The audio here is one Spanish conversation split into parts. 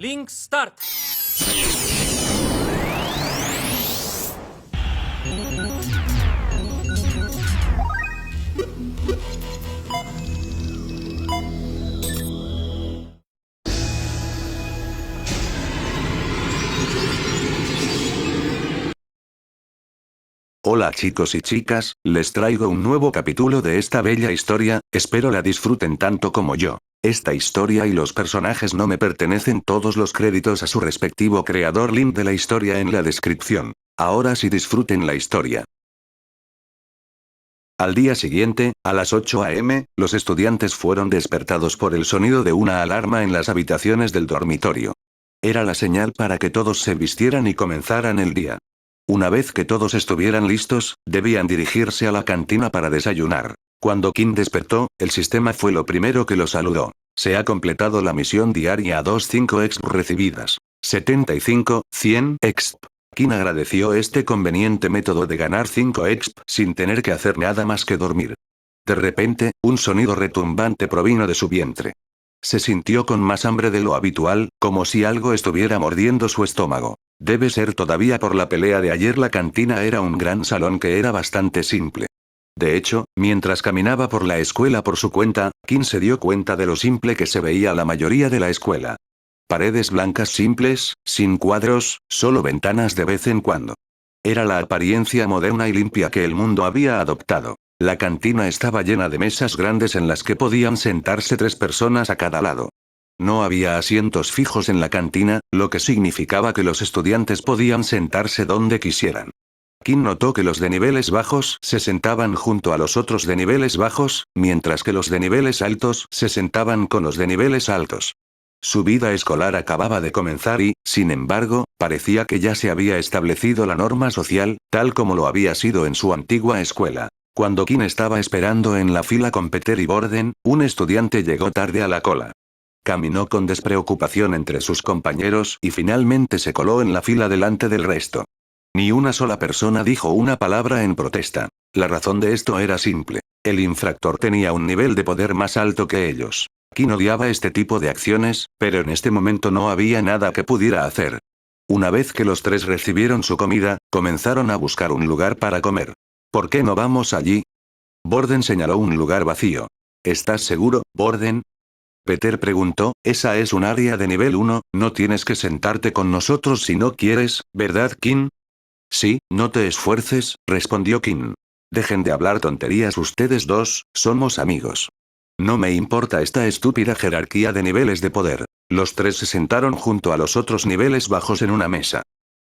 Link Start. Hola chicos y chicas, les traigo un nuevo capítulo de esta bella historia, espero la disfruten tanto como yo. Esta historia y los personajes no me pertenecen, todos los créditos a su respectivo creador, link de la historia en la descripción. Ahora sí, disfruten la historia. Al día siguiente, a las 8 am, los estudiantes fueron despertados por el sonido de una alarma en las habitaciones del dormitorio. Era la señal para que todos se vistieran y comenzaran el día. Una vez que todos estuvieran listos, debían dirigirse a la cantina para desayunar. Cuando Kim despertó, el sistema fue lo primero que lo saludó. Se ha completado la misión diaria a 25 exp recibidas. 75, 100 exp. Kim agradeció este conveniente método de ganar 5 exp sin tener que hacer nada más que dormir. De repente, un sonido retumbante provino de su vientre. Se sintió con más hambre de lo habitual, como si algo estuviera mordiendo su estómago. Debe ser todavía por la pelea de ayer. La cantina era un gran salón que era bastante simple. De hecho, mientras caminaba por la escuela por su cuenta, Kim se dio cuenta de lo simple que se veía la mayoría de la escuela. Paredes blancas simples, sin cuadros, solo ventanas de vez en cuando. Era la apariencia moderna y limpia que el mundo había adoptado. La cantina estaba llena de mesas grandes en las que podían sentarse 3 personas a cada lado. No había asientos fijos en la cantina, lo que significaba que los estudiantes podían sentarse donde quisieran. Kim notó que los de niveles bajos se sentaban junto a los otros de niveles bajos, mientras que los de niveles altos se sentaban con los de niveles altos. Su vida escolar acababa de comenzar y, sin embargo, parecía que ya se había establecido la norma social, tal como lo había sido en su antigua escuela. Cuando Kim estaba esperando en la fila con Peter y Borden, un estudiante llegó tarde a la cola. Caminó con despreocupación entre sus compañeros y finalmente se coló en la fila delante del resto. Ni una sola persona dijo una palabra en protesta. La razón de esto era simple. El infractor tenía un nivel de poder más alto que ellos. Kim odiaba este tipo de acciones, pero en este momento no había nada que pudiera hacer. Una vez que los 3 recibieron su comida, comenzaron a buscar un lugar para comer. ¿Por qué no vamos allí? Borden señaló un lugar vacío. ¿Estás seguro, Borden? Peter preguntó, esa es un área de nivel 1, no tienes que sentarte con nosotros si no quieres, ¿verdad, Kim? Sí, no te esfuerces, respondió Kim. Dejen de hablar tonterías ustedes dos, somos amigos. No me importa esta estúpida jerarquía de niveles de poder. Los 3 se sentaron junto a los otros niveles bajos en una mesa.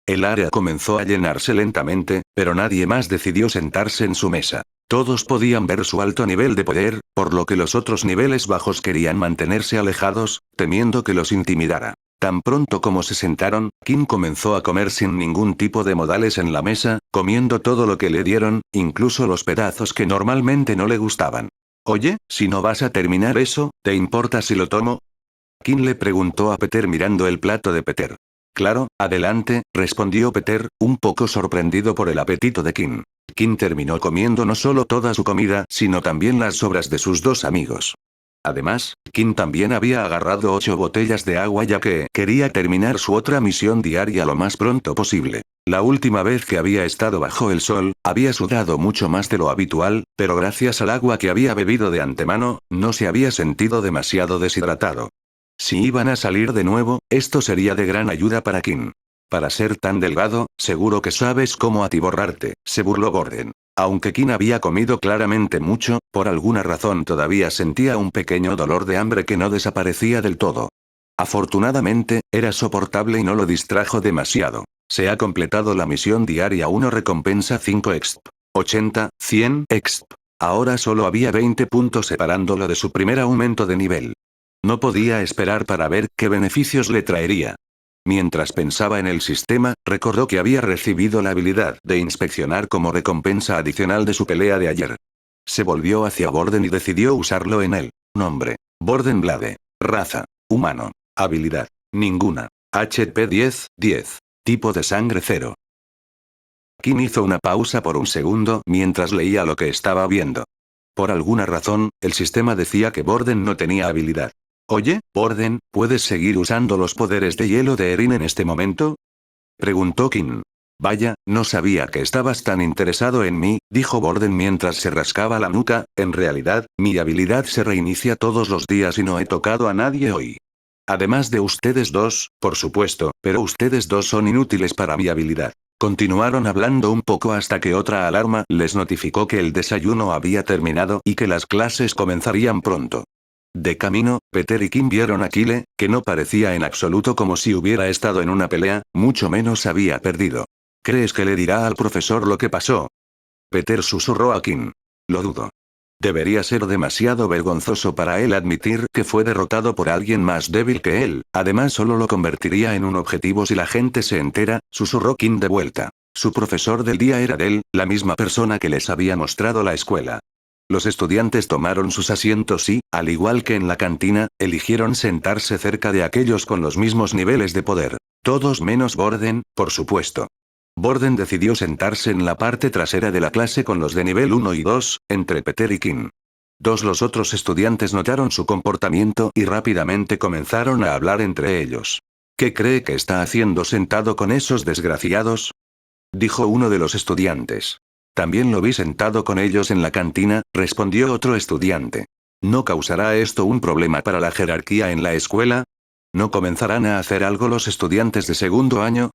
El área comenzó a llenarse lentamente, pero nadie más decidió sentarse en su mesa. Todos podían ver su alto nivel de poder, por lo que los otros niveles bajos querían mantenerse alejados, temiendo que los intimidara. Tan pronto como se sentaron, Kim comenzó a comer sin ningún tipo de modales en la mesa, comiendo todo lo que le dieron, incluso los pedazos que normalmente no le gustaban. Oye, si no vas a terminar eso, ¿te importa si lo tomo? Kim le preguntó a Peter mirando el plato de Peter. Claro, adelante, respondió Peter, un poco sorprendido por el apetito de Kim. Kim terminó comiendo no solo toda su comida, sino también las sobras de sus 2 amigos. Además, Kim también había agarrado 8 botellas de agua ya que quería terminar su otra misión diaria lo más pronto posible. La última vez que había estado bajo el sol, había sudado mucho más de lo habitual, pero gracias al agua que había bebido de antemano, no se había sentido demasiado deshidratado. Si iban a salir de nuevo, esto sería de gran ayuda para Kim. Para ser tan delgado, seguro que sabes cómo atiborrarte, se burló Borden. Aunque Kim había comido claramente mucho, por alguna razón todavía sentía un pequeño dolor de hambre que no desaparecía del todo. Afortunadamente, era soportable y no lo distrajo demasiado. Se ha completado la misión diaria 1, recompensa 5 exp. 80, 100 exp. Ahora solo había 20 puntos separándolo de su primer aumento de nivel. No podía esperar para ver qué beneficios le traería. Mientras pensaba en el sistema, recordó que había recibido la habilidad de inspeccionar como recompensa adicional de su pelea de ayer. Se volvió hacia Borden y decidió usarlo en él. Nombre: Borden Blade. Raza: humano. Habilidad: ninguna. HP 10, 10. Tipo de sangre 0. Kim hizo una pausa por un segundo mientras leía lo que estaba viendo. Por alguna razón, el sistema decía que Borden no tenía habilidad. Oye, Borden, ¿puedes seguir usando los poderes de hielo de Erin en este momento? Preguntó Kim. Vaya, no sabía que estabas tan interesado en mí, dijo Borden mientras se rascaba la nuca. En realidad, mi habilidad se reinicia todos los días y no he tocado a nadie hoy. Además de ustedes dos, por supuesto, pero ustedes dos son inútiles para mi habilidad. Continuaron hablando un poco hasta que otra alarma les notificó que el desayuno había terminado y que las clases comenzarían pronto. De camino, Peter y Kim vieron a Kyle, que no parecía en absoluto como si hubiera estado en una pelea, mucho menos había perdido. ¿Crees que le dirá al profesor lo que pasó? Peter susurró a Kim. Lo dudo. Debería ser demasiado vergonzoso para él admitir que fue derrotado por alguien más débil que él, además solo lo convertiría en un objetivo si la gente se entera, susurró Kim de vuelta. Su profesor del día era Dell, la misma persona que les había mostrado la escuela. Los estudiantes tomaron sus asientos y, al igual que en la cantina, eligieron sentarse cerca de aquellos con los mismos niveles de poder. Todos menos Borden, por supuesto. Borden decidió sentarse en la parte trasera de la clase con los de nivel 1 y 2, entre Peter y Kim. Los otros estudiantes notaron su comportamiento y rápidamente comenzaron a hablar entre ellos. ¿Qué cree que está haciendo sentado con esos desgraciados? Dijo uno de los estudiantes. También lo vi sentado con ellos en la cantina, respondió otro estudiante. ¿No causará esto un problema para la jerarquía en la escuela? ¿No comenzarán a hacer algo los estudiantes de segundo año?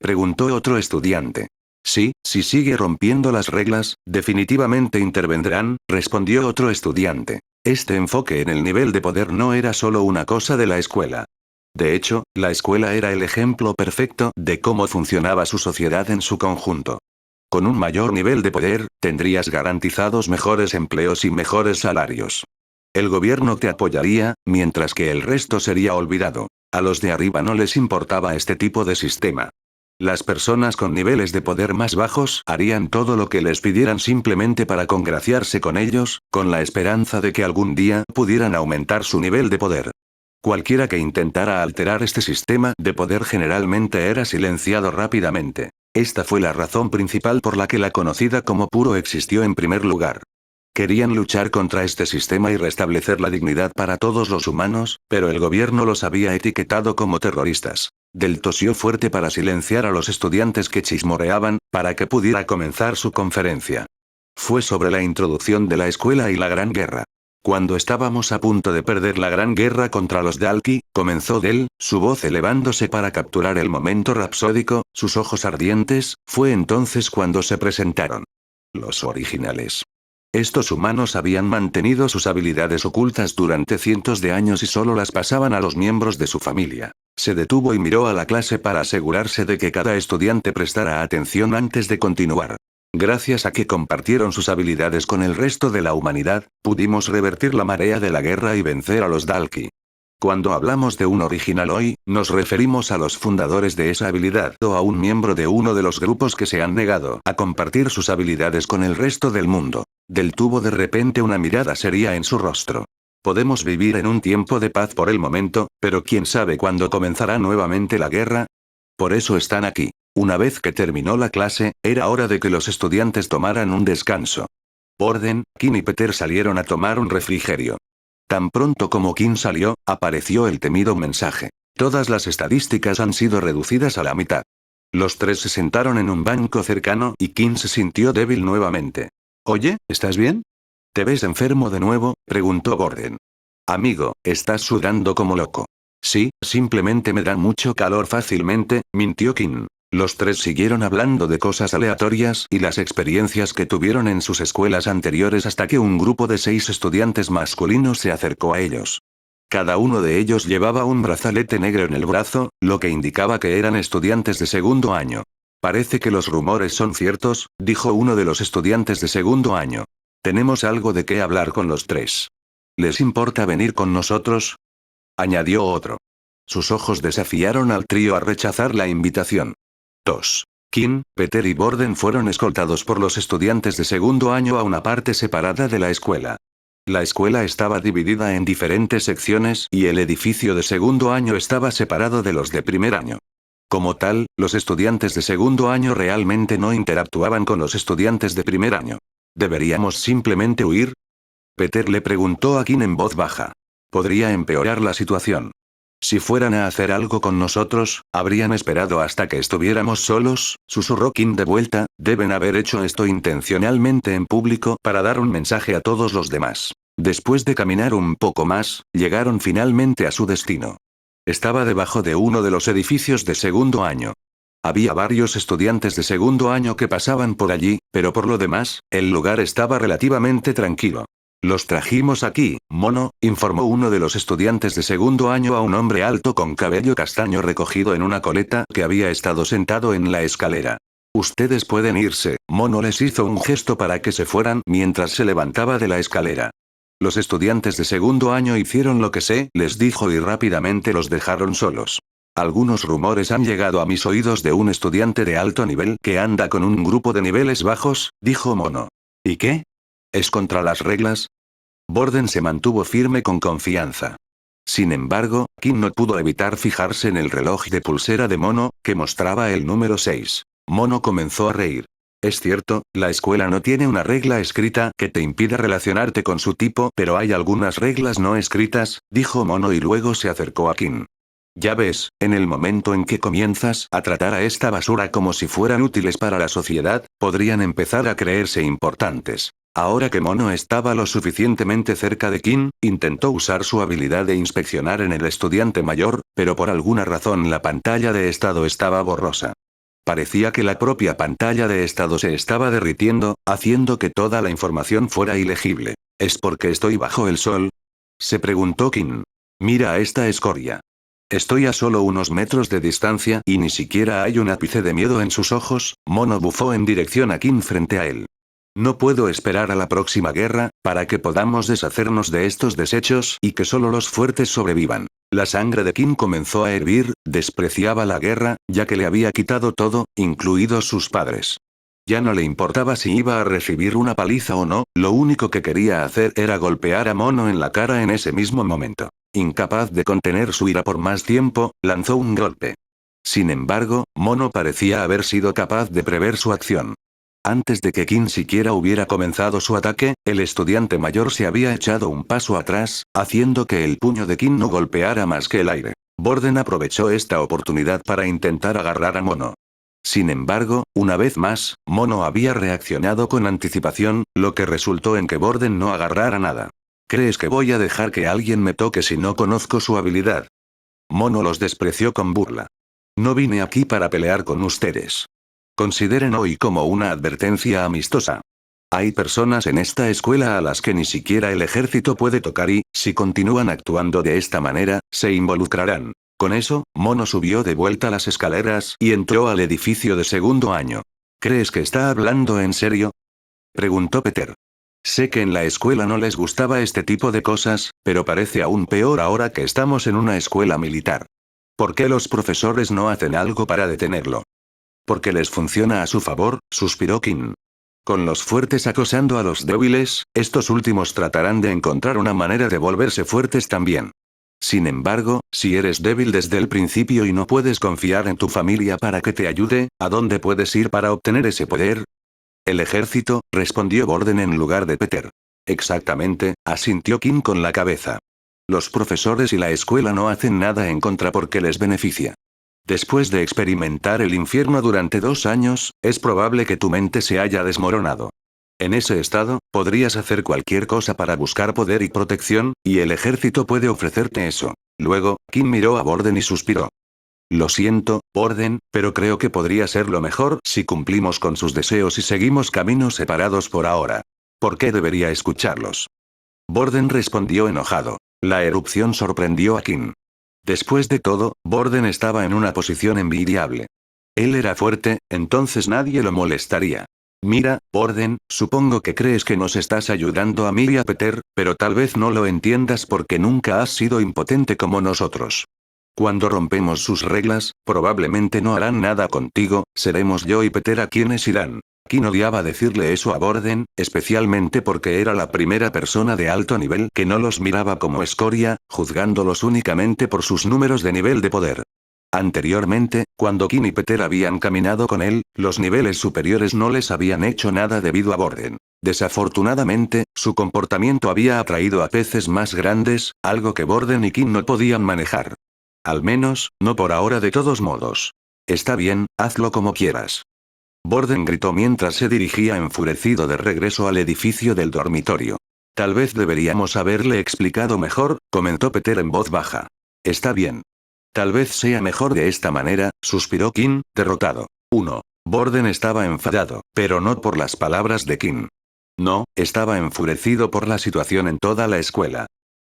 Preguntó otro estudiante. Sí, si sigue rompiendo las reglas, definitivamente intervendrán, respondió otro estudiante. Este enfoque en el nivel de poder no era solo una cosa de la escuela. De hecho, la escuela era el ejemplo perfecto de cómo funcionaba su sociedad en su conjunto. Con un mayor nivel de poder, tendrías garantizados mejores empleos y mejores salarios. El gobierno te apoyaría, mientras que el resto sería olvidado. A los de arriba no les importaba este tipo de sistema. Las personas con niveles de poder más bajos harían todo lo que les pidieran simplemente para congraciarse con ellos, con la esperanza de que algún día pudieran aumentar su nivel de poder. Cualquiera que intentara alterar este sistema de poder generalmente era silenciado rápidamente. Esta fue la razón principal por la que la conocida como puro existió en primer lugar. Querían luchar contra este sistema y restablecer la dignidad para todos los humanos, pero el gobierno los había etiquetado como terroristas. Del tosió fuerte para silenciar a los estudiantes que chismoreaban, para que pudiera comenzar su conferencia. Fue sobre la introducción de la escuela y la Gran Guerra. Cuando estábamos a punto de perder la Gran Guerra contra los Dalki, comenzó Dell, su voz elevándose para capturar el momento rapsódico, sus ojos ardientes, fue entonces cuando se presentaron. Los originales. Estos humanos habían mantenido sus habilidades ocultas durante cientos de años y solo las pasaban a los miembros de su familia. Se detuvo y miró a la clase para asegurarse de que cada estudiante prestara atención antes de continuar. Gracias a que compartieron sus habilidades con el resto de la humanidad, pudimos revertir la marea de la guerra y vencer a los Dalki. Cuando hablamos de un original hoy, nos referimos a los fundadores de esa habilidad o a un miembro de uno de los grupos que se han negado a compartir sus habilidades con el resto del mundo. Del tuvo de repente una mirada seria en su rostro. Podemos vivir en un tiempo de paz por el momento, pero quién sabe cuándo comenzará nuevamente la guerra. Por eso están aquí. Una vez que terminó la clase, era hora de que los estudiantes tomaran un descanso. Borden, Kim y Peter salieron a tomar un refrigerio. Tan pronto como Kim salió, apareció el temido mensaje. Todas las estadísticas han sido reducidas a la mitad. Los tres se sentaron en un banco cercano y Kim se sintió débil nuevamente. Oye, ¿estás bien? ¿Te ves enfermo de nuevo?, preguntó Borden. Amigo, estás sudando como loco. Sí, simplemente me da mucho calor fácilmente, mintió Kim. Los tres siguieron hablando de cosas aleatorias y las experiencias que tuvieron en sus escuelas anteriores hasta que un grupo de 6 estudiantes masculinos se acercó a ellos. Cada uno de ellos llevaba un brazalete negro en el brazo, lo que indicaba que eran estudiantes de segundo año. Parece que los rumores son ciertos, dijo uno de los estudiantes de segundo año. Tenemos algo de qué hablar con los tres. ¿Les importa venir con nosotros?, añadió otro. Sus ojos desafiaron al trío a rechazar la invitación. Kim, Peter y Borden fueron escoltados por los estudiantes de segundo año a una parte separada de la escuela. La escuela estaba dividida en diferentes secciones y el edificio de segundo año estaba separado de los de primer año. Como tal, los estudiantes de segundo año realmente no interactuaban con los estudiantes de primer año. ¿Deberíamos simplemente huir?, Peter le preguntó a Kim en voz baja. podría empeorar la situación. Si fueran a hacer algo con nosotros, habrían esperado hasta que estuviéramos solos, susurró Kim de vuelta, deben haber hecho esto intencionalmente en público para dar un mensaje a todos los demás. Después de caminar un poco más, llegaron finalmente a su destino. Estaba debajo de uno de los edificios de segundo año. Había varios estudiantes de segundo año que pasaban por allí, pero por lo demás, el lugar estaba relativamente tranquilo. Los trajimos aquí, mono, informó uno de los estudiantes de segundo año a un hombre alto con cabello castaño recogido en una coleta que había estado sentado en la escalera. Ustedes pueden irse, mono les hizo un gesto para que se fueran mientras se levantaba de la escalera. Los estudiantes de segundo año hicieron lo que se les dijo y rápidamente los dejaron solos. Algunos rumores han llegado a mis oídos de un estudiante de alto nivel que anda con un grupo de niveles bajos, dijo mono. ¿Y qué? ¿Es contra las reglas? Borden se mantuvo firme con confianza. Sin embargo, Kim no pudo evitar fijarse en el reloj de pulsera de mono, que mostraba el número 6. Mono comenzó a reír. Es cierto, la escuela no tiene una regla escrita que te impida relacionarte con su tipo, pero hay algunas reglas no escritas, dijo mono y luego se acercó a Kim. Ya ves, en el momento en que comienzas a tratar a esta basura como si fueran útiles para la sociedad, podrían empezar a creerse importantes. Ahora que Mono estaba lo suficientemente cerca de Kim, intentó usar su habilidad de inspeccionar en el estudiante mayor, pero por alguna razón la pantalla de estado estaba borrosa. Parecía que la propia pantalla de estado se estaba derritiendo, haciendo que toda la información fuera ilegible. ¿Es porque estoy bajo el sol? Se preguntó Kim. Mira a esta escoria. Estoy a solo unos metros de distancia y ni siquiera hay un ápice de miedo en sus ojos. Mono bufó en dirección a Kim frente a él. No puedo esperar a la próxima guerra, para que podamos deshacernos de estos desechos y que solo los fuertes sobrevivan. La sangre de Kim comenzó a hervir, despreciaba la guerra, ya que le había quitado todo, incluidos sus padres. Ya no le importaba si iba a recibir una paliza o no, lo único que quería hacer era golpear a Mono en la cara en ese mismo momento. Incapaz de contener su ira por más tiempo, lanzó un golpe. Sin embargo, Mono parecía haber sido capaz de prever su acción. Antes de que Kim siquiera hubiera comenzado su ataque, el estudiante mayor se había echado un paso atrás, haciendo que el puño de Kim no golpeara más que el aire. Borden aprovechó esta oportunidad para intentar agarrar a Mono. Sin embargo, una vez más, Mono había reaccionado con anticipación, lo que resultó en que Borden no agarrara nada. ¿Crees que voy a dejar que alguien me toque si no conozco su habilidad? Mono los despreció con burla. No vine aquí para pelear con ustedes. Consideren hoy como una advertencia amistosa. Hay personas en esta escuela a las que ni siquiera el ejército puede tocar y, si continúan actuando de esta manera, se involucrarán. Con eso, Mono subió de vuelta las escaleras y entró al edificio de segundo año. ¿Crees que está hablando en serio? Preguntó Peter. Sé que en la escuela no les gustaba este tipo de cosas, pero parece aún peor ahora que estamos en una escuela militar. ¿Por qué los profesores no hacen algo para detenerlo? Porque les funciona a su favor, suspiró Kim. Con los fuertes acosando a los débiles, estos últimos tratarán de encontrar una manera de volverse fuertes también. Sin embargo, si eres débil desde el principio y no puedes confiar en tu familia para que te ayude, ¿a dónde puedes ir para obtener ese poder? El ejército, respondió Borden en lugar de Peter. Exactamente, asintió Kim con la cabeza. Los profesores y la escuela no hacen nada en contra porque les beneficia. Después de experimentar el infierno durante 2 años, es probable que tu mente se haya desmoronado. En ese estado, podrías hacer cualquier cosa para buscar poder y protección, y el ejército puede ofrecerte eso. Luego, Kim miró a Borden y suspiró. Lo siento, Borden, pero creo que podría ser lo mejor si cumplimos con sus deseos y seguimos caminos separados por ahora. ¿Por qué debería escucharlos? Borden respondió enojado. La erupción sorprendió a Kim. Después de todo, Borden estaba en una posición envidiable. Él era fuerte, entonces nadie lo molestaría. Mira, Borden, supongo que crees que nos estás ayudando a mí y a Peter, pero tal vez no lo entiendas porque nunca has sido impotente como nosotros. Cuando rompemos sus reglas, probablemente no harán nada contigo, seremos yo y Peter a quienes irán. Kim odiaba decirle eso a Borden, especialmente porque era la primera persona de alto nivel que no los miraba como escoria, juzgándolos únicamente por sus números de nivel de poder. Anteriormente, cuando Kin y Peter habían caminado con él, los niveles superiores no les habían hecho nada debido a Borden. Desafortunadamente, su comportamiento había atraído a peces más grandes, algo que Borden y Kin no podían manejar. Al menos, no por ahora de todos modos. Está bien, hazlo como quieras. Borden gritó mientras se dirigía enfurecido de regreso al edificio del dormitorio. Tal vez deberíamos haberle explicado mejor, comentó Peter en voz baja. Está bien. Tal vez sea mejor de esta manera, suspiró Kin, derrotado. 1. Borden estaba enfadado, pero no por las palabras de Kin. No, estaba enfurecido por la situación en toda la escuela.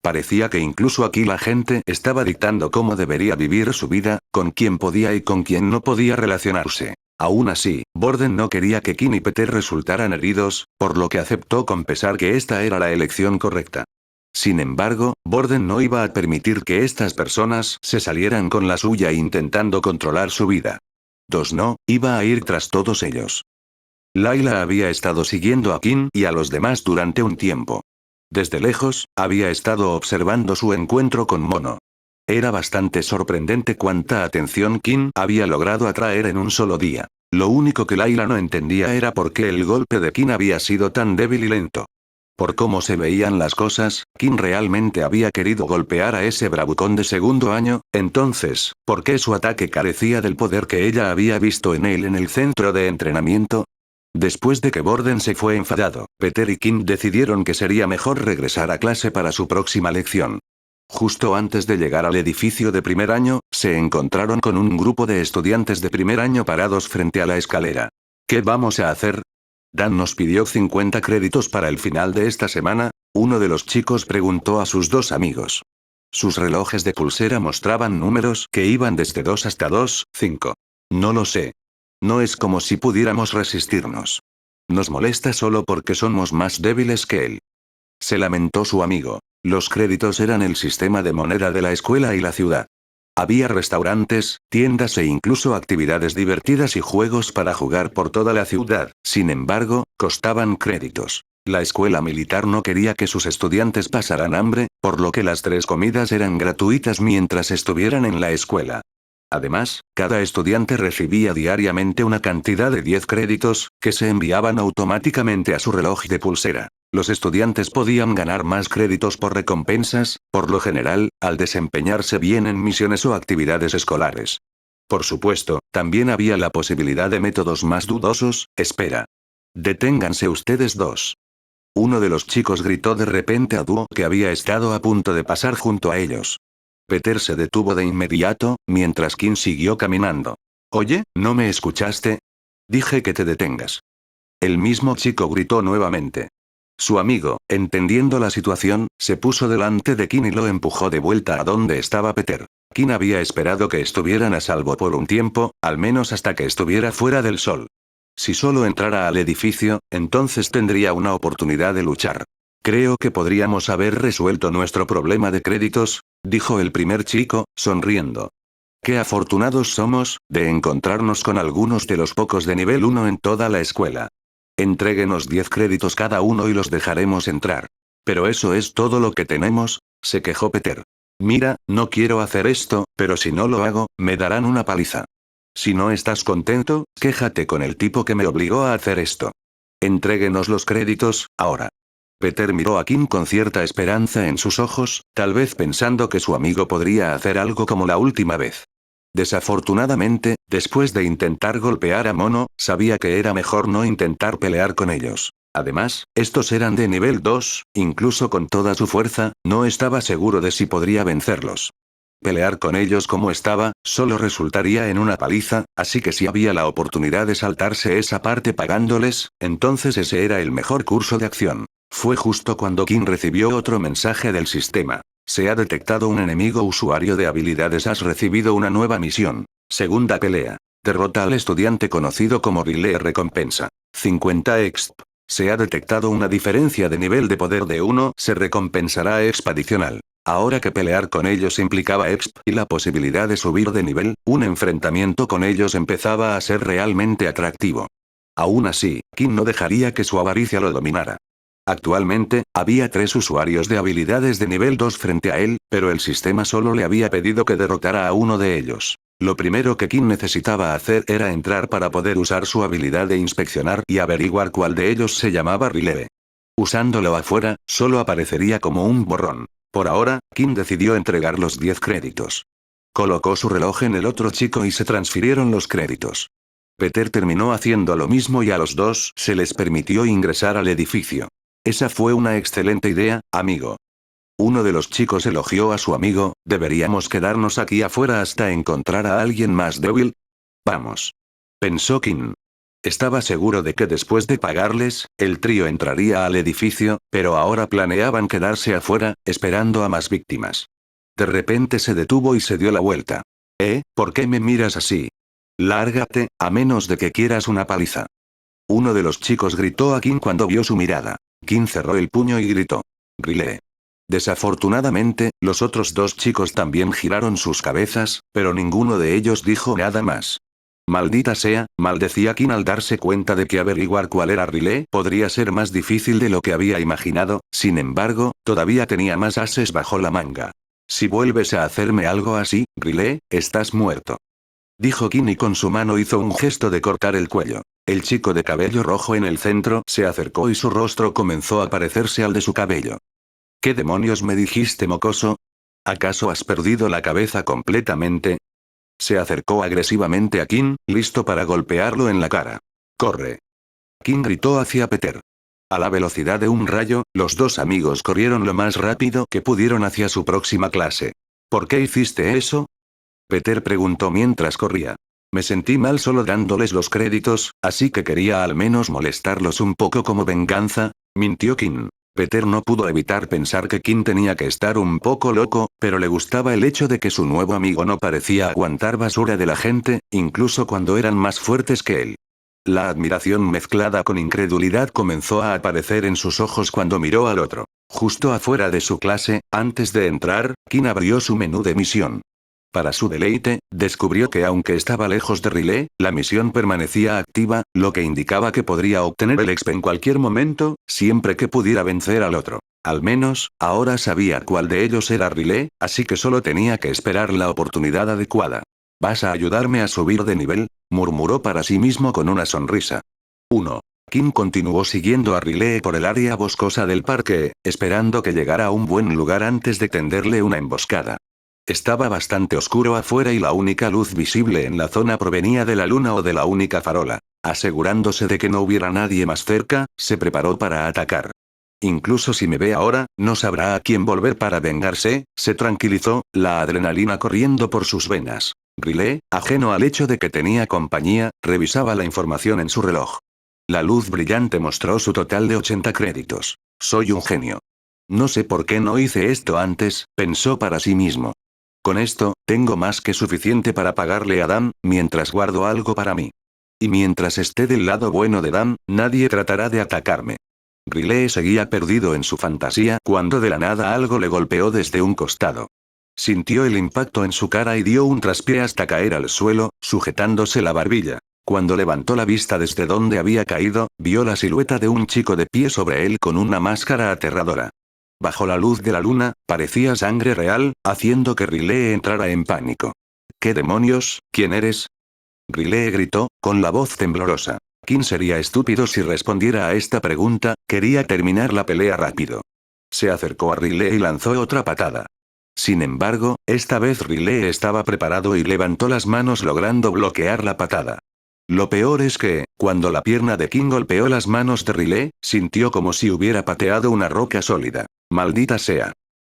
Parecía que incluso aquí la gente estaba dictando cómo debería vivir su vida, con quién podía y con quién no podía relacionarse. Aún así, Borden no quería que Kin y Peter resultaran heridos, por lo que aceptó con pesar que esta era la elección correcta. Sin embargo, Borden no iba a permitir que estas personas se salieran con la suya intentando controlar su vida. 2. No, iba a ir tras todos ellos. Layla había estado siguiendo a Kin y a los demás durante un tiempo. Desde lejos, había estado observando su encuentro con Mono. Era bastante sorprendente cuánta atención Kin había logrado atraer en un solo día. Lo único que Layla no entendía era por qué el golpe de Kin había sido tan débil y lento. Por cómo se veían las cosas, Kin realmente había querido golpear a ese bravucón de segundo año, entonces, ¿por qué su ataque carecía del poder que ella había visto en él en el centro de entrenamiento? Después de que Borden se fue enfadado, Peter y Kin decidieron que sería mejor regresar a clase para su próxima lección. Justo antes de llegar al edificio de primer año, se encontraron con un grupo de estudiantes de primer año parados frente a la escalera. ¿Qué vamos a hacer? Dan nos pidió 50 créditos para el final de esta semana, uno de los chicos preguntó a sus dos amigos. Sus relojes de pulsera mostraban números que iban desde 2 hasta 2, 5. No lo sé. No es como si pudiéramos resistirnos. Nos molesta solo porque somos más débiles que él. Se lamentó su amigo. Los créditos eran el sistema de moneda de la escuela y la ciudad. Había restaurantes, tiendas e incluso actividades divertidas y juegos para jugar por toda la ciudad, sin embargo, costaban créditos. La escuela militar no quería que sus estudiantes pasaran hambre, por lo que las 3 comidas eran gratuitas mientras estuvieran en la escuela. Además, cada estudiante recibía diariamente una cantidad de 10 créditos, que se enviaban automáticamente a su reloj de pulsera. Los estudiantes podían ganar más créditos por recompensas, por lo general, al desempeñarse bien en misiones o actividades escolares. Por supuesto, también había la posibilidad de métodos más dudosos. Espera. Deténganse ustedes dos. Uno de los chicos gritó de repente a Duo que había estado a punto de pasar junto a ellos. Peter se detuvo de inmediato, mientras Kin siguió caminando. Oye, ¿no me escuchaste? Dije que te detengas. El mismo chico gritó nuevamente. Su amigo, entendiendo la situación, se puso delante de Kin y lo empujó de vuelta a donde estaba Peter. Kin había esperado que estuvieran a salvo por un tiempo, al menos hasta que estuviera fuera del sol. Si solo entrara al edificio, entonces tendría una oportunidad de luchar. Creo que podríamos haber resuelto nuestro problema de créditos, dijo el primer chico, sonriendo. Qué afortunados somos, de encontrarnos con algunos de los pocos de nivel 1 en toda la escuela. Entréguenos 10 créditos cada uno y los dejaremos entrar. Pero eso es todo lo que tenemos, se quejó Peter. Mira, no quiero hacer esto, pero si no lo hago, me darán una paliza. Si no estás contento, quéjate con el tipo que me obligó a hacer esto. Entréguenos los créditos, ahora. Peter miró a Kin con cierta esperanza en sus ojos, tal vez pensando que su amigo podría hacer algo como la última vez. Desafortunadamente, después de intentar golpear a Mono, sabía que era mejor no intentar pelear con ellos. Además, estos eran de nivel 2, incluso con toda su fuerza, no estaba seguro de si podría vencerlos. Pelear con ellos como estaba, solo resultaría en una paliza, así que si había la oportunidad de saltarse esa parte pagándoles, entonces ese era el mejor curso de acción. Fue justo cuando Kin recibió otro mensaje del sistema. Se ha detectado un enemigo usuario de habilidades. Has recibido una nueva misión. Segunda pelea. Derrota al estudiante conocido como Rile recompensa. 50 exp. Se ha detectado una diferencia de nivel de poder de 1. Se recompensará exp adicional. Ahora que pelear con ellos implicaba exp y la posibilidad de subir de nivel, un enfrentamiento con ellos empezaba a ser realmente atractivo. Aún así, Kin no dejaría que su avaricia lo dominara. Actualmente, había 3 usuarios de habilidades de nivel 2 frente a él, pero el sistema solo le había pedido que derrotara a uno de ellos. Lo primero que Kim necesitaba hacer era entrar para poder usar su habilidad de inspeccionar y averiguar cuál de ellos se llamaba Riley. Usándolo afuera, solo aparecería como un borrón. Por ahora, Kim decidió entregar los 10 créditos. Colocó su reloj en el otro chico y se transfirieron los créditos. Peter terminó haciendo lo mismo y a los dos se les permitió ingresar al edificio. Esa fue una excelente idea, amigo. Uno de los chicos elogió a su amigo, ¿deberíamos quedarnos aquí afuera hasta encontrar a alguien más débil? Vamos. Pensó Kim. Estaba seguro de que después de pagarles, el trío entraría al edificio, pero ahora planeaban quedarse afuera, esperando a más víctimas. De repente se detuvo y se dio la vuelta. ¿Por qué me miras así? Lárgate, a menos de que quieras una paliza. Uno de los chicos gritó a Kim cuando vio su mirada. Kim cerró el puño y gritó. Riley. Desafortunadamente, los otros dos chicos también giraron sus cabezas, pero ninguno de ellos dijo nada más. Maldita sea, maldecía Kim al darse cuenta de que averiguar cuál era Riley podría ser más difícil de lo que había imaginado, sin embargo, todavía tenía más ases bajo la manga. Si vuelves a hacerme algo así, Riley, estás muerto. Dijo Kim y con su mano hizo un gesto de cortar el cuello. El chico de cabello rojo en el centro se acercó y su rostro comenzó a parecerse al de su cabello. ¿Qué demonios me dijiste, mocoso? ¿Acaso has perdido la cabeza completamente? Se acercó agresivamente a Kim, listo para golpearlo en la cara. ¡Corre! Kim gritó hacia Peter. A la velocidad de un rayo, los dos amigos corrieron lo más rápido que pudieron hacia su próxima clase. ¿Por qué hiciste eso? Peter preguntó mientras corría. Me sentí mal solo dándoles los créditos, así que quería al menos molestarlos un poco como venganza, mintió Kim. Peter no pudo evitar pensar que Kim tenía que estar un poco loco, pero le gustaba el hecho de que su nuevo amigo no parecía aguantar basura de la gente, incluso cuando eran más fuertes que él. La admiración mezclada con incredulidad comenzó a aparecer en sus ojos cuando miró al otro. Justo afuera de su clase, antes de entrar, Kim abrió su menú de misión. Para su deleite, descubrió que aunque estaba lejos de Riley, la misión permanecía activa, lo que indicaba que podría obtener el exp en cualquier momento, siempre que pudiera vencer al otro. Al menos, ahora sabía cuál de ellos era Riley, así que solo tenía que esperar la oportunidad adecuada. ¿Vas a ayudarme a subir de nivel?, murmuró para sí mismo con una sonrisa. 1. Kim continuó siguiendo a Riley por el área boscosa del parque, esperando que llegara a un buen lugar antes de tenderle una emboscada. Estaba bastante oscuro afuera y la única luz visible en la zona provenía de la luna o de la única farola. Asegurándose de que no hubiera nadie más cerca, se preparó para atacar. Incluso si me ve ahora, no sabrá a quién volver para vengarse, se tranquilizó, la adrenalina corriendo por sus venas. Riley, ajeno al hecho de que tenía compañía, revisaba la información en su reloj. La luz brillante mostró su total de 80 créditos. Soy un genio. No sé por qué no hice esto antes, pensó para sí mismo. Con esto, tengo más que suficiente para pagarle a Dan, mientras guardo algo para mí. Y mientras esté del lado bueno de Dan, nadie tratará de atacarme. Riley seguía perdido en su fantasía cuando de la nada algo le golpeó desde un costado. Sintió el impacto en su cara y dio un traspié hasta caer al suelo, sujetándose la barbilla. Cuando levantó la vista desde donde había caído, vio la silueta de un chico de pie sobre él con una máscara aterradora. Bajo la luz de la luna, parecía sangre real, haciendo que Riley entrara en pánico. ¿Qué demonios? ¿Quién eres? Riley gritó, con la voz temblorosa. Kim sería estúpido si respondiera a esta pregunta, quería terminar la pelea rápido. Se acercó a Riley y lanzó otra patada. Sin embargo, esta vez Riley estaba preparado y levantó las manos logrando bloquear la patada. Lo peor es que, cuando la pierna de Kim golpeó las manos de Riley, sintió como si hubiera pateado una roca sólida. Maldita sea.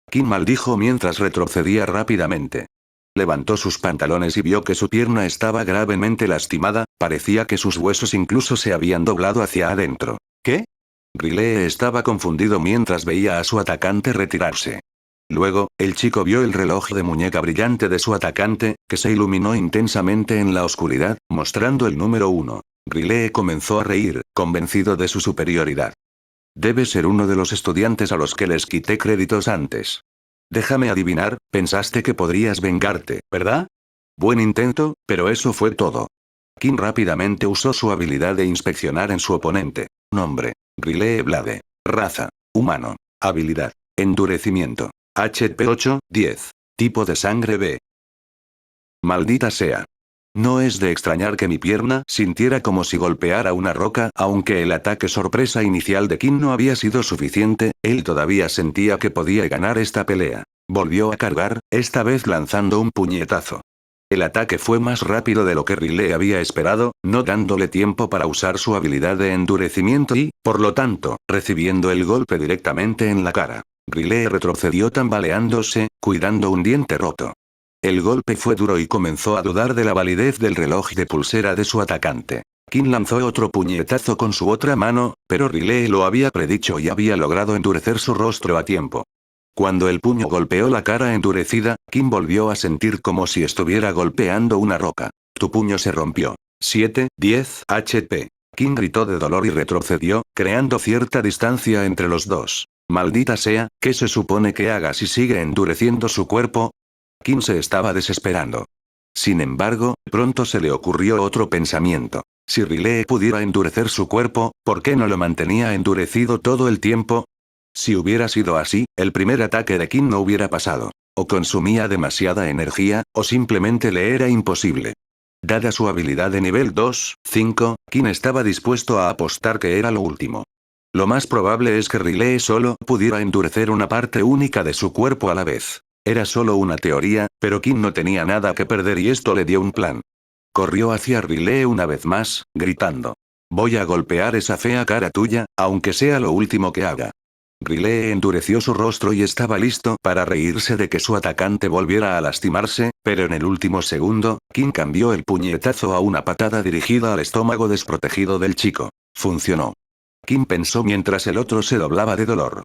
Kim maldijo mientras retrocedía rápidamente. Levantó sus pantalones y vio que su pierna estaba gravemente lastimada, parecía que sus huesos incluso se habían doblado hacia adentro. ¿Qué? Riley estaba confundido mientras veía a su atacante retirarse. Luego, el chico vio el reloj de muñeca brillante de su atacante, que se iluminó intensamente en la oscuridad, mostrando el número 1. Riley comenzó a reír, convencido de su superioridad. Debe ser uno de los estudiantes a los que les quité créditos antes. Déjame adivinar, pensaste que podrías vengarte, ¿verdad? Buen intento, pero eso fue todo. Kim rápidamente usó su habilidad de inspeccionar en su oponente. Nombre: Riley Blade. Raza: humano. Habilidad: endurecimiento. HP 8, 10. Tipo de sangre B. Maldita sea. No es de extrañar que mi pierna sintiera como si golpeara una roca, aunque el ataque sorpresa inicial de Kim no había sido suficiente, él todavía sentía que podía ganar esta pelea. Volvió a cargar, esta vez lanzando un puñetazo. El ataque fue más rápido de lo que Riley había esperado, no dándole tiempo para usar su habilidad de endurecimiento y, por lo tanto, recibiendo el golpe directamente en la cara. Riley retrocedió tambaleándose, cuidando un diente roto. El golpe fue duro y comenzó a dudar de la validez del reloj de pulsera de su atacante. Kim lanzó otro puñetazo con su otra mano, pero Riley lo había predicho y había logrado endurecer su rostro a tiempo. Cuando el puño golpeó la cara endurecida, Kim volvió a sentir como si estuviera golpeando una roca. Tu puño se rompió. 10 HP. Kim gritó de dolor y retrocedió, creando cierta distancia entre los dos. Maldita sea, ¿qué se supone que haga si sigue endureciendo su cuerpo? Kim se estaba desesperando. Sin embargo, pronto se le ocurrió otro pensamiento. Si Riley pudiera endurecer su cuerpo, ¿por qué no lo mantenía endurecido todo el tiempo? Si hubiera sido así, el primer ataque de Kim no hubiera pasado. O consumía demasiada energía, o simplemente le era imposible. Dada su habilidad de nivel 2-5, Kim estaba dispuesto a apostar que era lo último. Lo más probable es que Riley solo pudiera endurecer una parte única de su cuerpo a la vez. Era solo una teoría, pero Kim no tenía nada que perder y esto le dio un plan. Corrió hacia Riley una vez más, gritando. Voy a golpear esa fea cara tuya, aunque sea lo último que haga. Riley endureció su rostro y estaba listo para reírse de que su atacante volviera a lastimarse, pero en el último segundo, Kim cambió el puñetazo a una patada dirigida al estómago desprotegido del chico. Funcionó. Kim pensó mientras el otro se doblaba de dolor.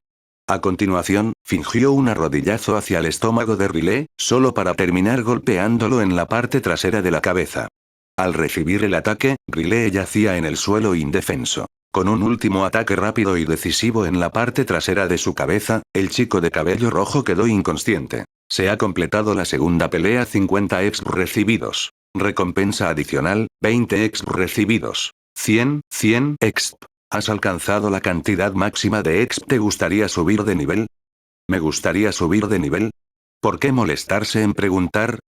A continuación, fingió un arrodillazo hacia el estómago de Riley, solo para terminar golpeándolo en la parte trasera de la cabeza. Al recibir el ataque, Riley yacía en el suelo indefenso. Con un último ataque rápido y decisivo en la parte trasera de su cabeza, el chico de cabello rojo quedó inconsciente. Se ha completado la segunda pelea. 50 exp recibidos. Recompensa adicional, 20 exp recibidos. 100 exp. Has alcanzado la cantidad máxima de exp. ¿Te gustaría subir de nivel? ¿Me gustaría subir de nivel? ¿Por qué molestarse en preguntar?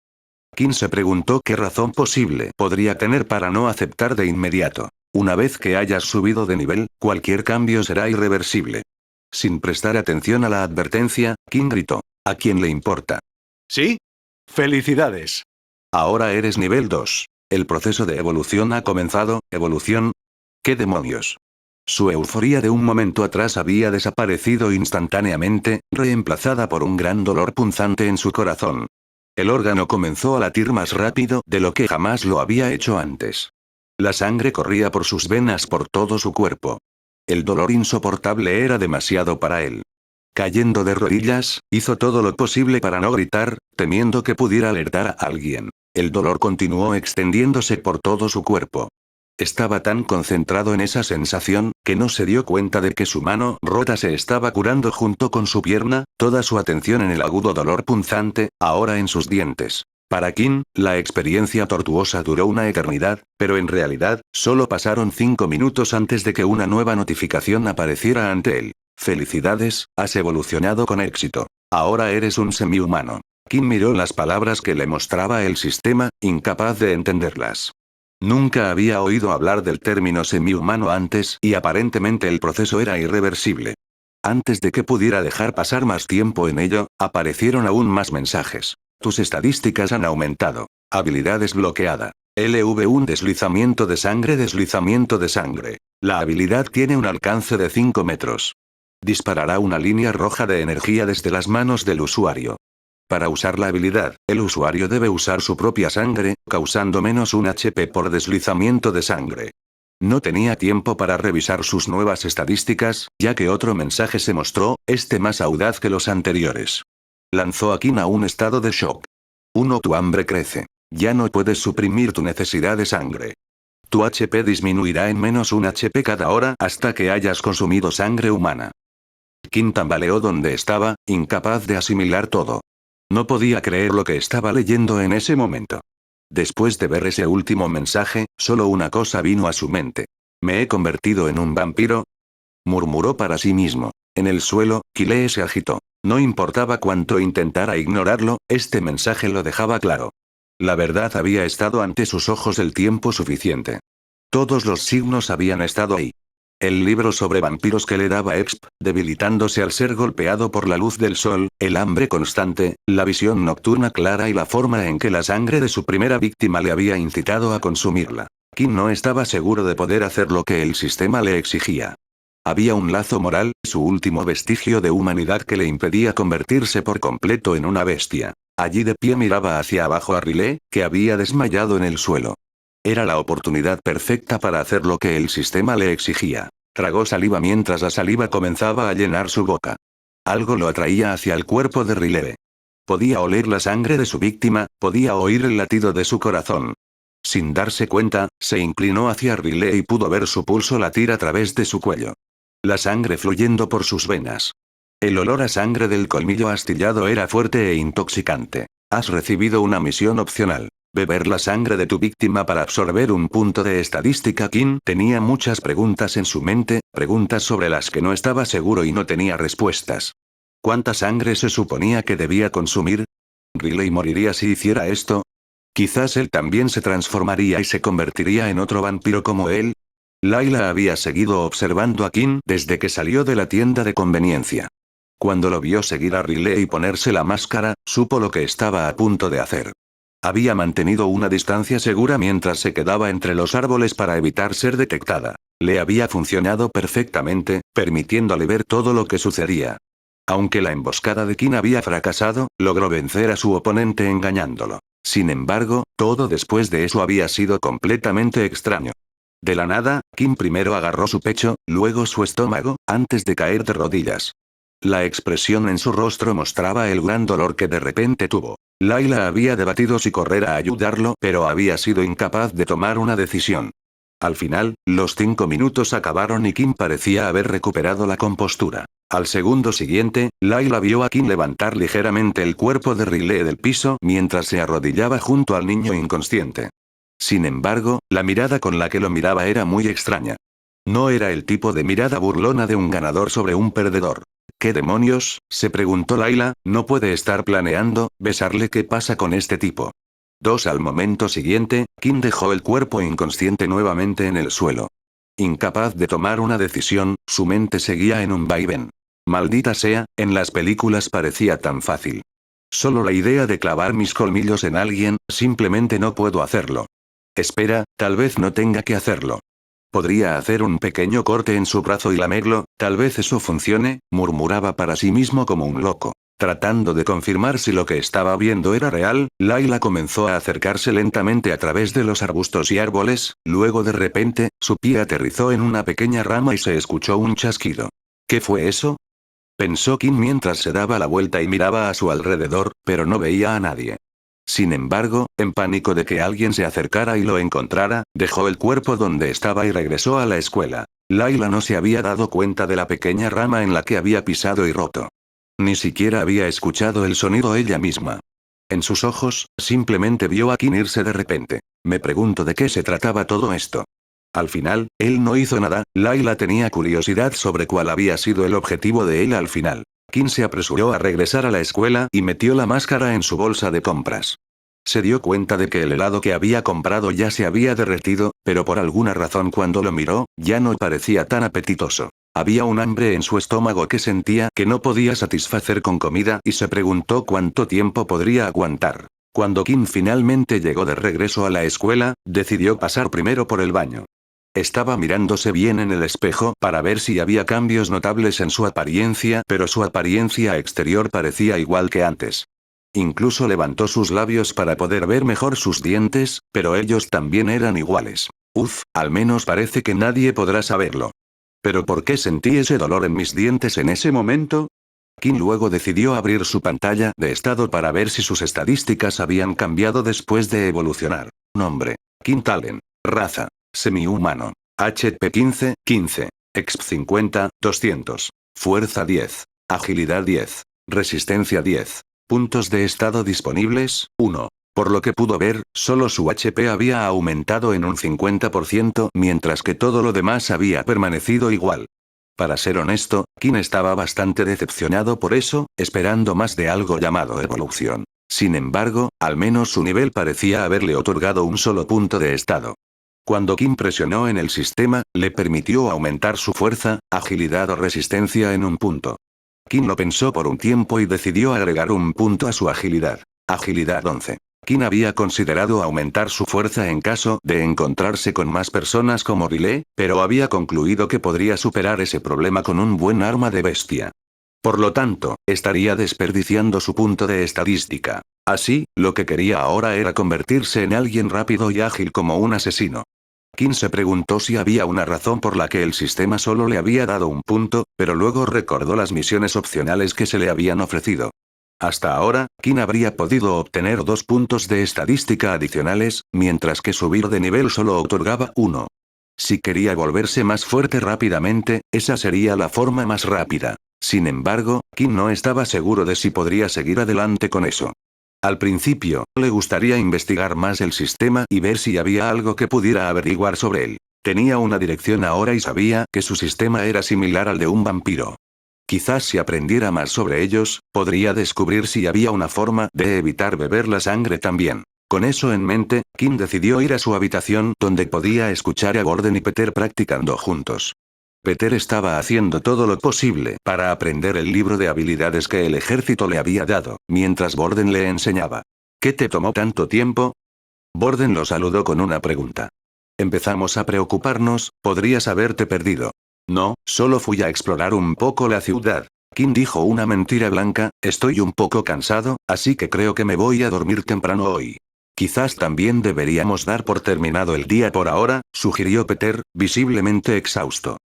Kim se preguntó qué razón posible podría tener para no aceptar de inmediato. Una vez que hayas subido de nivel, cualquier cambio será irreversible. Sin prestar atención a la advertencia, Kim gritó. ¿A quién le importa? ¿Sí? ¡Felicidades! Ahora eres nivel 2. El proceso de evolución ha comenzado. ¿Evolución? ¿Qué demonios? Su euforía de un momento atrás había desaparecido instantáneamente, reemplazada por un gran dolor punzante en su corazón. El órgano comenzó a latir más rápido de lo que jamás lo había hecho antes. La sangre corría por sus venas por todo su cuerpo. El dolor insoportable era demasiado para él. Cayendo de rodillas, hizo todo lo posible para no gritar, temiendo que pudiera alertar a alguien. El dolor continuó extendiéndose por todo su cuerpo. Estaba tan concentrado en esa sensación, que no se dio cuenta de que su mano rota se estaba curando junto con su pierna, toda su atención en el agudo dolor punzante, ahora en sus dientes. Para Kim, la experiencia tortuosa duró una eternidad, pero en realidad, solo pasaron 5 minutos antes de que una nueva notificación apareciera ante él. Felicidades, has evolucionado con éxito. Ahora eres un semihumano. Kim miró las palabras que le mostraba el sistema, incapaz de entenderlas. Nunca había oído hablar del término semihumano antes y aparentemente el proceso era irreversible. Antes de que pudiera dejar pasar más tiempo en ello, aparecieron aún más mensajes. Tus estadísticas han aumentado. Habilidad desbloqueada. LV1 deslizamiento de sangre. Deslizamiento de sangre. La habilidad tiene un alcance de 5 metros. Disparará una línea roja de energía desde las manos del usuario. Para usar la habilidad, el usuario debe usar su propia sangre, causando -1 HP por deslizamiento de sangre. No tenía tiempo para revisar sus nuevas estadísticas, ya que otro mensaje se mostró, este más audaz que los anteriores. Lanzó a Kim a un estado de shock. 1. Tu hambre crece. Ya no puedes suprimir tu necesidad de sangre. Tu HP disminuirá en -1 HP cada hora hasta que hayas consumido sangre humana. Kim tambaleó donde estaba, incapaz de asimilar todo. No podía creer lo que estaba leyendo en ese momento. Después de ver ese último mensaje, solo una cosa vino a su mente. ¿Me he convertido en un vampiro? Murmuró para sí mismo. En el suelo, Riley se agitó. No importaba cuánto intentara ignorarlo, este mensaje lo dejaba claro. La verdad había estado ante sus ojos el tiempo suficiente. Todos los signos habían estado ahí. El libro sobre vampiros que le daba exp, debilitándose al ser golpeado por la luz del sol, el hambre constante, la visión nocturna clara y la forma en que la sangre de su primera víctima le había incitado a consumirla. Kim no estaba seguro de poder hacer lo que el sistema le exigía. Había un lazo moral, su último vestigio de humanidad que le impedía convertirse por completo en una bestia. Allí de pie miraba hacia abajo a Riley, que había desmayado en el suelo. Era la oportunidad perfecta para hacer lo que el sistema le exigía. Tragó saliva mientras la saliva comenzaba a llenar su boca. Algo lo atraía hacia el cuerpo de Riley. Podía oler la sangre de su víctima, podía oír el latido de su corazón. Sin darse cuenta, se inclinó hacia Riley y pudo ver su pulso latir a través de su cuello. La sangre fluyendo por sus venas. El olor a sangre del colmillo astillado era fuerte e intoxicante. Has recibido una misión opcional. Beber la sangre de tu víctima para absorber un punto de estadística. Kim tenía muchas preguntas en su mente, preguntas sobre las que no estaba seguro y no tenía respuestas. ¿Cuánta sangre se suponía que debía consumir? ¿Riley moriría si hiciera esto? Quizás él también se transformaría y se convertiría en otro vampiro como él. Layla había seguido observando a Kim desde que salió de la tienda de conveniencia. Cuando lo vio seguir a Riley y ponerse la máscara, supo lo que estaba a punto de hacer. Había mantenido una distancia segura mientras se quedaba entre los árboles para evitar ser detectada. Le había funcionado perfectamente, permitiéndole ver todo lo que sucedía. Aunque la emboscada de Kim había fracasado, logró vencer a su oponente engañándolo. Sin embargo, todo después de eso había sido completamente extraño. De la nada, Kim primero agarró su pecho, luego su estómago, antes de caer de rodillas. La expresión en su rostro mostraba el gran dolor que de repente tuvo. Layla había debatido si correr a ayudarlo, pero había sido incapaz de tomar una decisión. Al final, los 5 minutos acabaron y Kim parecía haber recuperado la compostura. Al segundo siguiente, Layla vio a Kim levantar ligeramente el cuerpo de Riley del piso mientras se arrodillaba junto al niño inconsciente. Sin embargo, la mirada con la que lo miraba era muy extraña. No era el tipo de mirada burlona de un ganador sobre un perdedor. ¿Qué demonios?, se preguntó Layla, no puede estar planeando besarle. ¿Qué pasa con este tipo? Al momento siguiente, Kim dejó el cuerpo inconsciente nuevamente en el suelo. Incapaz de tomar una decisión, su mente seguía en un vaivén. Maldita sea, en las películas parecía tan fácil. Solo la idea de clavar mis colmillos en alguien, simplemente no puedo hacerlo. Espera, tal vez no tenga que hacerlo. Podría hacer un pequeño corte en su brazo y lamerlo, tal vez eso funcione, murmuraba para sí mismo como un loco. Tratando de confirmar si lo que estaba viendo era real, Layla comenzó a acercarse lentamente a través de los arbustos y árboles, luego de repente, su pie aterrizó en una pequeña rama y se escuchó un chasquido. ¿Qué fue eso?, pensó Kim mientras se daba la vuelta y miraba a su alrededor, pero no veía a nadie. Sin embargo, en pánico de que alguien se acercara y lo encontrara, dejó el cuerpo donde estaba y regresó a la escuela. Layla no se había dado cuenta de la pequeña rama en la que había pisado y roto. Ni siquiera había escuchado el sonido ella misma. En sus ojos, simplemente vio a Kim irse de repente. Me pregunto de qué se trataba todo esto. Al final, él no hizo nada. Layla tenía curiosidad sobre cuál había sido el objetivo de él al final. Kim se apresuró a regresar a la escuela y metió la máscara en su bolsa de compras. Se dio cuenta de que el helado que había comprado ya se había derretido, pero por alguna razón cuando lo miró, ya no parecía tan apetitoso. Había un hambre en su estómago que sentía que no podía satisfacer con comida y se preguntó cuánto tiempo podría aguantar. Cuando Kim finalmente llegó de regreso a la escuela, decidió pasar primero por el baño. Estaba mirándose bien en el espejo para ver si había cambios notables en su apariencia, pero su apariencia exterior parecía igual que antes. Incluso levantó sus labios para poder ver mejor sus dientes, pero ellos también eran iguales. Al menos parece que nadie podrá saberlo. ¿Pero por qué sentí ese dolor en mis dientes en ese momento? Kim luego decidió abrir su pantalla de estado para ver si sus estadísticas habían cambiado después de evolucionar. Nombre: Kim Talen. Raza: semihumano. HP 15, 15. Exp 50, 200. Fuerza 10. Agilidad 10. Resistencia 10. Puntos de estado disponibles, 1. Por lo que pudo ver, solo su HP había aumentado en un 50%, mientras que todo lo demás había permanecido igual. Para ser honesto, Kim estaba bastante decepcionado por eso, esperando más de algo llamado evolución. Sin embargo, al menos su nivel parecía haberle otorgado un solo punto de estado. Cuando Kim presionó en el sistema, le permitió aumentar su fuerza, agilidad o resistencia en un punto. Kim lo pensó por un tiempo y decidió agregar un punto a su agilidad. Agilidad 11. Kim había considerado aumentar su fuerza en caso de encontrarse con más personas como Riley, pero había concluido que podría superar ese problema con un buen arma de bestia. Por lo tanto, estaría desperdiciando su punto de estadística. Así, lo que quería ahora era convertirse en alguien rápido y ágil como un asesino. Kim se preguntó si había una razón por la que el sistema solo le había dado un punto, pero luego recordó las misiones opcionales que se le habían ofrecido. Hasta ahora, Kim habría podido obtener 2 puntos de estadística adicionales, mientras que subir de nivel solo otorgaba 1. Si quería volverse más fuerte rápidamente, esa sería la forma más rápida. Sin embargo, Kim no estaba seguro de si podría seguir adelante con eso. Al principio, le gustaría investigar más el sistema y ver si había algo que pudiera averiguar sobre él. Tenía una dirección ahora y sabía que su sistema era similar al de un vampiro. Quizás si aprendiera más sobre ellos, podría descubrir si había una forma de evitar beber la sangre también. Con eso en mente, Kim decidió ir a su habitación donde podía escuchar a Gordon y Peter practicando juntos. Peter estaba haciendo todo lo posible para aprender el libro de habilidades que el ejército le había dado, mientras Gordon le enseñaba. ¿Qué te tomó tanto tiempo? Gordon lo saludó con una pregunta. Empezamos a preocuparnos, podrías haberte perdido. No, solo fui a explorar un poco la ciudad. Kim dijo una mentira blanca, estoy un poco cansado, así que creo que me voy a dormir temprano hoy. Quizás también deberíamos dar por terminado el día por ahora, sugirió Peter, visiblemente exhausto.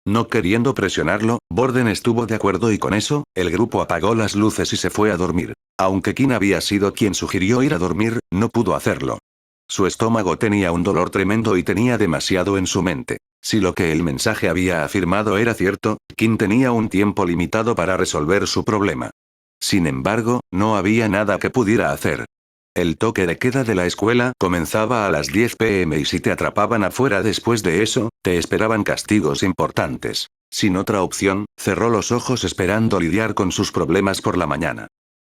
No queriendo presionarlo, Gordon estuvo de acuerdo y con eso, el grupo apagó las luces y se fue a dormir. Aunque Kim había sido quien sugirió ir a dormir, no pudo hacerlo. Su estómago tenía un dolor tremendo y tenía demasiado en su mente. Si lo que el mensaje había afirmado era cierto, Kim tenía un tiempo limitado para resolver su problema. Sin embargo, no había nada que pudiera hacer. El toque de queda de la escuela comenzaba a las 10 p.m. y si te atrapaban afuera después de eso, te esperaban castigos importantes. Sin otra opción, cerró los ojos esperando lidiar con sus problemas por la mañana.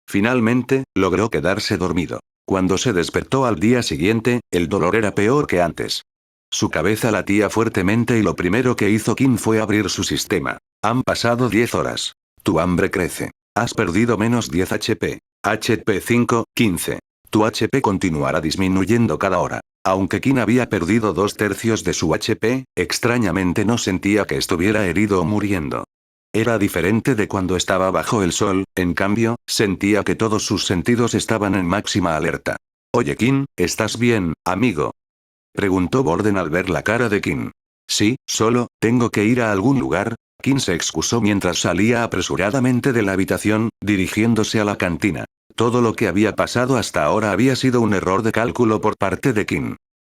Finalmente, logró quedarse dormido. Cuando se despertó al día siguiente, el dolor era peor que antes. Su cabeza latía fuertemente y lo primero que hizo Kim fue abrir su sistema. Han pasado 10 horas. Tu hambre crece. Has perdido menos 10 HP. HP 5, 15. Tu HP continuará disminuyendo cada hora. Aunque Kim había perdido 2/3 de su HP, extrañamente no sentía que estuviera herido o muriendo. Era diferente de cuando estaba bajo el sol, en cambio, sentía que todos sus sentidos estaban en máxima alerta. Oye Kim, ¿estás bien, amigo? Preguntó Gordon al ver la cara de Kim. Sí, solo, tengo que ir a algún lugar. Kim se excusó mientras salía apresuradamente de la habitación, dirigiéndose a la cantina. Todo lo que había pasado hasta ahora había sido un error de cálculo por parte de Kim.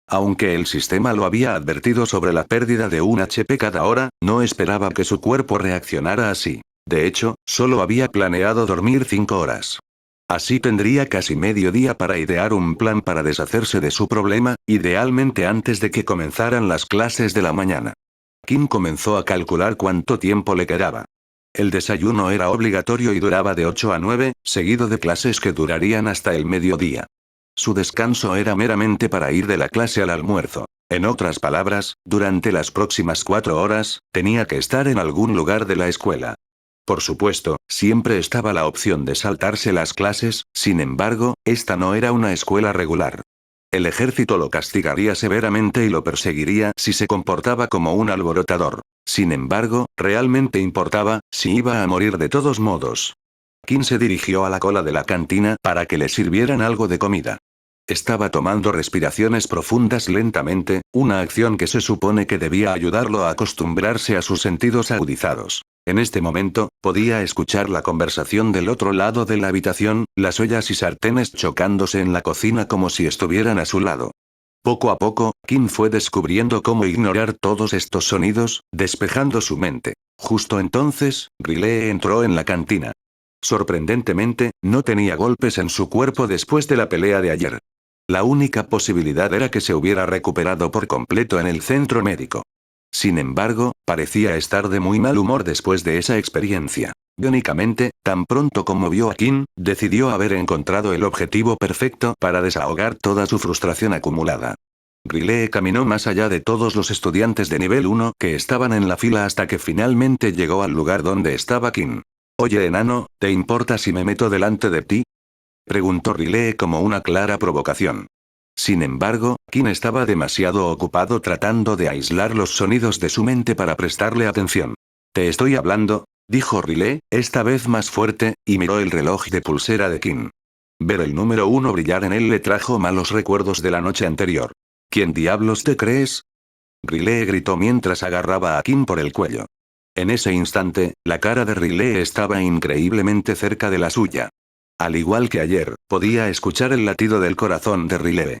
Aunque el sistema lo había advertido sobre la pérdida de un HP cada hora, no esperaba que su cuerpo reaccionara así. De hecho, solo había planeado dormir 5 horas. Así tendría casi medio día para idear un plan para deshacerse de su problema, idealmente antes de que comenzaran las clases de la mañana. Kim comenzó a calcular cuánto tiempo le quedaba. El desayuno era obligatorio y duraba de 8 a 9, seguido de clases que durarían hasta el mediodía. Su descanso era meramente para ir de la clase al almuerzo. En otras palabras, durante las próximas 4 horas, tenía que estar en algún lugar de la escuela. Por supuesto, siempre estaba la opción de saltarse las clases, sin embargo, esta no era una escuela regular. El ejército lo castigaría severamente y lo perseguiría si se comportaba como un alborotador. Sin embargo, realmente importaba, si iba a morir de todos modos. Kim se dirigió a la cola de la cantina para que le sirvieran algo de comida. Estaba tomando respiraciones profundas lentamente, una acción que se supone que debía ayudarlo a acostumbrarse a sus sentidos agudizados. En este momento, podía escuchar la conversación del otro lado de la habitación, las ollas y sartenes chocándose en la cocina como si estuvieran a su lado. Poco a poco, Kim fue descubriendo cómo ignorar todos estos sonidos, despejando su mente. Justo entonces, Riley entró en la cantina. Sorprendentemente, no tenía golpes en su cuerpo después de la pelea de ayer. La única posibilidad era que se hubiera recuperado por completo en el centro médico. Sin embargo, parecía estar de muy mal humor después de esa experiencia. Irónicamente, tan pronto como vio a Kim, decidió haber encontrado el objetivo perfecto para desahogar toda su frustración acumulada. Riley caminó más allá de todos los estudiantes de nivel 1 que estaban en la fila hasta que finalmente llegó al lugar donde estaba Kim. Oye enano, ¿te importa si me meto delante de ti? Preguntó Riley como una clara provocación. Sin embargo, Kim estaba demasiado ocupado tratando de aislar los sonidos de su mente para prestarle atención. Te estoy hablando, dijo Riley, esta vez más fuerte, y miró el reloj de pulsera de Kim. Ver el número 1 brillar en él le trajo malos recuerdos de la noche anterior. ¿Quién diablos te crees? Riley gritó mientras agarraba a Kim por el cuello. En ese instante, la cara de Riley estaba increíblemente cerca de la suya. Al igual que ayer, podía escuchar el latido del corazón de Riley.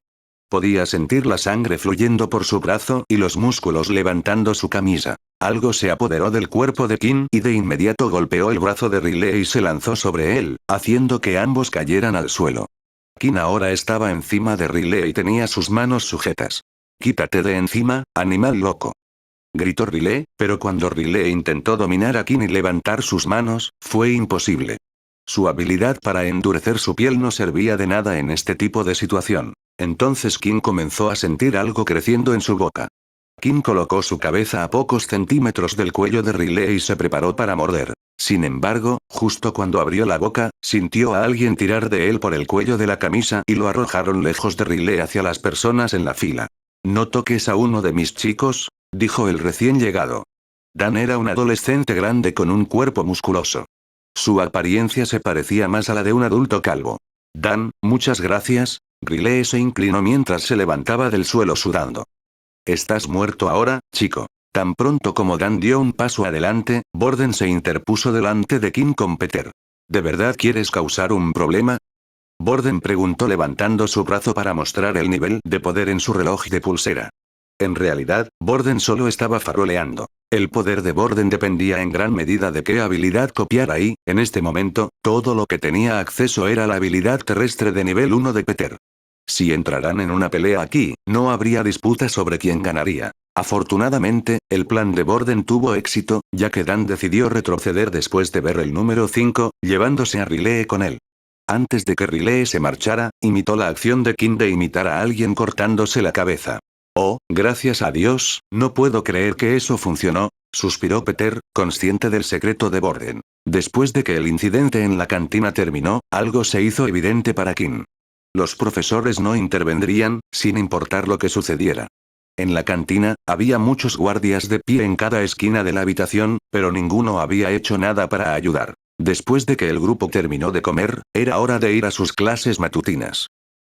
Podía sentir la sangre fluyendo por su brazo y los músculos levantando su camisa. Algo se apoderó del cuerpo de Kim y de inmediato golpeó el brazo de Riley y se lanzó sobre él, haciendo que ambos cayeran al suelo. Kim ahora estaba encima de Riley y tenía sus manos sujetas. «Quítate de encima, animal loco», gritó Riley, pero cuando Riley intentó dominar a Kim y levantar sus manos, fue imposible. Su habilidad para endurecer su piel no servía de nada en este tipo de situación. Entonces Kim comenzó a sentir algo creciendo en su boca. Kim colocó su cabeza a pocos centímetros del cuello de Riley y se preparó para morder. Sin embargo, justo cuando abrió la boca, sintió a alguien tirar de él por el cuello de la camisa y lo arrojaron lejos de Riley hacia las personas en la fila. «No toques a uno de mis chicos», dijo el recién llegado. Dan era un adolescente grande con un cuerpo musculoso. Su apariencia se parecía más a la de un adulto calvo. «Dan, muchas gracias», Riley se inclinó mientras se levantaba del suelo sudando. «Estás muerto ahora, chico». Tan pronto como Dan dio un paso adelante, Borden se interpuso delante de Kim con Peter. ¿De verdad quieres causar un problema?, Borden preguntó levantando su brazo para mostrar el nivel de poder en su reloj de pulsera. En realidad, Borden solo estaba faroleando. El poder de Borden dependía en gran medida de qué habilidad copiara y, en este momento, todo lo que tenía acceso era la habilidad terrestre de nivel 1 de Peter. Si entraran en una pelea aquí, no habría disputa sobre quién ganaría. Afortunadamente, el plan de Borden tuvo éxito, ya que Dan decidió retroceder después de ver el número 5, llevándose a Riley con él. Antes de que Riley se marchara, imitó la acción de Kim de imitar a alguien cortándose la cabeza. «Oh, gracias a Dios, no puedo creer que eso funcionó», suspiró Peter, consciente del secreto de Borden. Después de que el incidente en la cantina terminó, algo se hizo evidente para Kim. Los profesores no intervendrían, sin importar lo que sucediera. En la cantina, había muchos guardias de pie en cada esquina de la habitación, pero ninguno había hecho nada para ayudar. Después de que el grupo terminó de comer, era hora de ir a sus clases matutinas.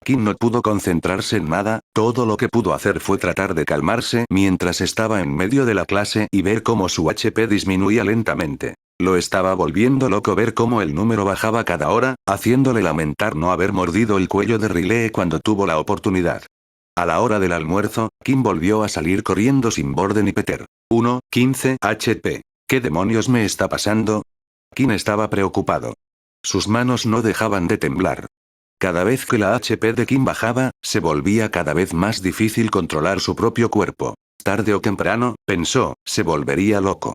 Kim no pudo concentrarse en nada, todo lo que pudo hacer fue tratar de calmarse mientras estaba en medio de la clase y ver cómo su HP disminuía lentamente. Lo estaba volviendo loco ver cómo el número bajaba cada hora, haciéndole lamentar no haber mordido el cuello de Riley cuando tuvo la oportunidad. A la hora del almuerzo, Kim volvió a salir corriendo sin Borden y Peter. 15 HP. ¿Qué demonios me está pasando? Kim estaba preocupado. Sus manos no dejaban de temblar. Cada vez que la HP de Kim bajaba, se volvía cada vez más difícil controlar su propio cuerpo. Tarde o temprano, pensó, se volvería loco.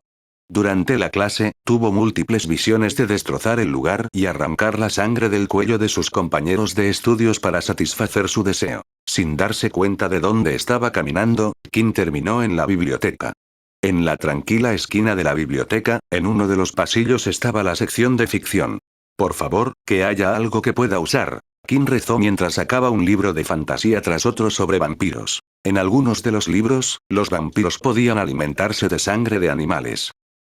Durante la clase, tuvo múltiples visiones de destrozar el lugar y arrancar la sangre del cuello de sus compañeros de estudios para satisfacer su deseo. Sin darse cuenta de dónde estaba caminando, Kim terminó en la biblioteca. En la tranquila esquina de la biblioteca, en uno de los pasillos estaba la sección de ficción. Por favor, que haya algo que pueda usar. Kim rezó mientras sacaba un libro de fantasía tras otro sobre vampiros. En algunos de los libros, los vampiros podían alimentarse de sangre de animales.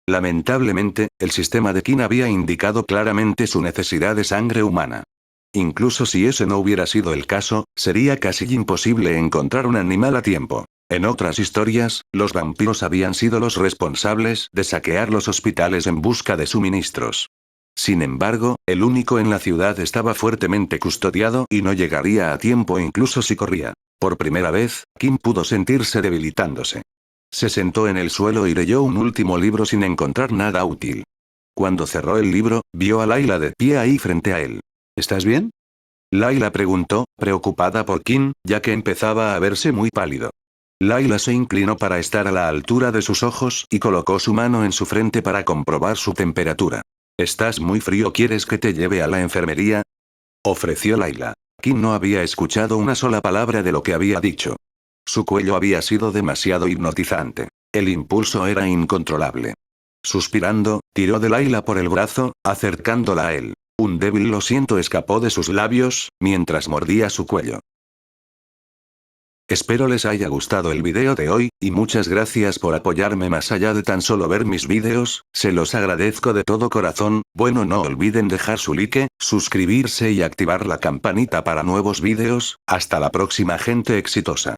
Lamentablemente, el sistema de Kim había indicado claramente su necesidad de sangre humana. Incluso si ese no hubiera sido el caso, sería casi imposible encontrar un animal a tiempo. En otras historias, los vampiros habían sido los responsables de saquear los hospitales en busca de suministros. Sin embargo, el único en la ciudad estaba fuertemente custodiado y no llegaría a tiempo incluso si corría. Por primera vez, Kim pudo sentirse debilitándose. Se sentó en el suelo y leyó un último libro sin encontrar nada útil. Cuando cerró el libro, vio a Layla de pie ahí frente a él. ¿Estás bien?, Layla preguntó, preocupada por Kim, ya que empezaba a verse muy pálido. Layla se inclinó para estar a la altura de sus ojos y colocó su mano en su frente para comprobar su temperatura. Estás muy frío, ¿quieres que te lleve a la enfermería? Ofreció Layla. Kim no había escuchado una sola palabra de lo que había dicho. Su cuello había sido demasiado hipnotizante. El impulso era incontrolable. Suspirando, tiró de Layla por el brazo, acercándola a él. Un débil "lo siento" escapó de sus labios, mientras mordía su cuello. Espero les haya gustado el video de hoy, y muchas gracias por apoyarme más allá de tan solo ver mis videos, se los agradezco de todo corazón. Bueno, no olviden dejar su like, suscribirse y activar la campanita para nuevos videos. Hasta la próxima, gente exitosa.